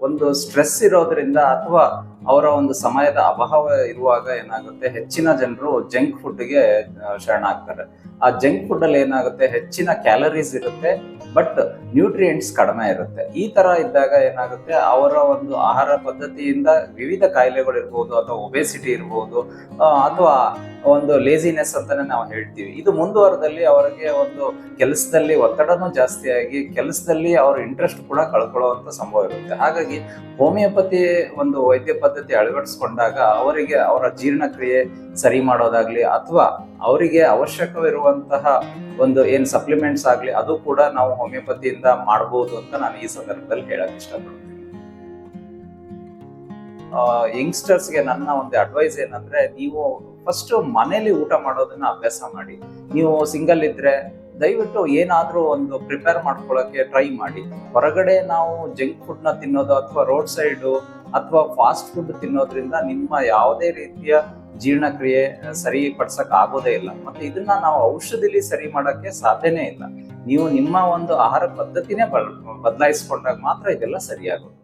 ಒಂದು ಸ್ಟ್ರೆಸ್ ಇರೋದ್ರಿಂದ ಅಥವಾ ಅವರ ಒಂದು ಸಮಯದ ಅಭಾವ ಇರುವಾಗ ಏನಾಗುತ್ತೆ, ಹೆಚ್ಚಿನ ಜನರು ಜಂಕ್ ಫುಡ್ಗೆ ಶರಣಾಗ್ತಾರೆ. ಆ ಜಂಕ್ ಫುಡ್ ಅಲ್ಲಿ ಏನಾಗುತ್ತೆ, ಹೆಚ್ಚಿನ ಕ್ಯಾಲರೀಸ್ ಇರುತ್ತೆ ಬಟ್ ನ್ಯೂಟ್ರಿಯೆಂಟ್ಸ್ ಕಡಿಮೆ ಇರುತ್ತೆ. ಈ ತರ ಇದ್ದಾಗ ಏನಾಗುತ್ತೆ, ಅವರ ಒಂದು ಆಹಾರ ಪದ್ಧತಿಯಿಂದ ವಿವಿಧ ಕಾಯಿಲೆಗಳು ಇರ್ಬೋದು, ಅಥವಾ ಒಬೆಸಿಟಿ ಇರ್ಬೋದು, ಅಥವಾ ಒಂದು ಲೇಸಿನೆಸ್ ಅಂತಾನೆ ನಾವು ಹೇಳ್ತೀವಿ. ಇದು ಮುಂದುವರೆದಲ್ಲಿ ಅವರಿಗೆ ಒಂದು ಕೆಲಸದಲ್ಲಿ ಒತ್ತಡನೂ ಜಾಸ್ತಿ ಆಗಿ ಕೆಲಸದಲ್ಲಿ ಅವ್ರ ಇಂಟ್ರೆಸ್ಟ್ ಕೂಡ ಕಳ್ಕೊಳ್ಳುವಂತ ಸಂಭವ ಇರುತ್ತೆ. ಹಾಗಾಗಿ ಹೋಮಿಯೋಪತಿ ಒಂದು ವೈದ್ಯ ಪದ್ಧತಿ ಅಳವಡಿಸ್ಕೊಂಡಾಗ ಅವರಿಗೆ ಅವರ ಜೀರ್ಣಕ್ರಿಯೆ ಸರಿ ಮಾಡೋದಾಗ್ಲಿ, ಅಥವಾ ಅವರಿಗೆ ಅವಶ್ಯಕವಿರುವಂತಹ ಒಂದು ಏನ್ ಸಪ್ಲಿಮೆಂಟ್ಸ್ ಆಗ್ಲಿ, ಅದು ಕೂಡ ನಾವು ಹೋಮಿಯೋಪತಿಯಿಂದ ಮಾಡಬಹುದು ಅಂತ ನಾನು ಈ ಸಂದರ್ಭದಲ್ಲಿ ಹೇಳಕ್ ಇಷ್ಟಪಡ್ತೀನಿ. ಯಂಗ್ಸ್ಟರ್ಸ್ಗೆ ನನ್ನ ಒಂದು ಅಡ್ವೈಸ್ ಏನಂದ್ರೆ, ನೀವು ಫಸ್ಟ್ ಮನೇಲಿ ಊಟ ಮಾಡೋದನ್ನ ಅಭ್ಯಾಸ ಮಾಡಿ. ನೀವು ಸಿಂಗಲ್ ಇದ್ರೆ ದಯವಿಟ್ಟು ಏನಾದ್ರೂ ಒಂದು ಪ್ರಿಪೇರ್ ಮಾಡ್ಕೊಳ್ಳೋಕೆ ಟ್ರೈ ಮಾಡಿ. ಹೊರಗಡೆ ನಾವು ಜಂಕ್ ಫುಡ್ ನ ತಿನ್ನೋದು ಅಥವಾ ರೋಡ್ ಸೈಡ್ ಅಥವಾ ಫಾಸ್ಟ್ ಫುಡ್ ತಿನ್ನೋದ್ರಿಂದ ನಿಮ್ಮ ಯಾವುದೇ ರೀತಿಯ ಜೀರ್ಣಕ್ರಿಯೆ ಸರಿಪಡಿಸಕ್ ಆಗೋದೇ ಇಲ್ಲ. ಮತ್ತೆ ಇದನ್ನ ನಾವು ಔಷಧಿಲಿ ಸರಿ ಮಾಡಕ್ಕೆ ಸಾಧ್ಯನೇ ಇಲ್ಲ. ನೀವು ನಿಮ್ಮ ಒಂದು ಆಹಾರ ಪದ್ಧತಿನೇ ಬದಲಾಯಿಸ್ಕೊಂಡಾಗ ಮಾತ್ರ ಇದೆಲ್ಲ ಸರಿಯಾಗೋದು.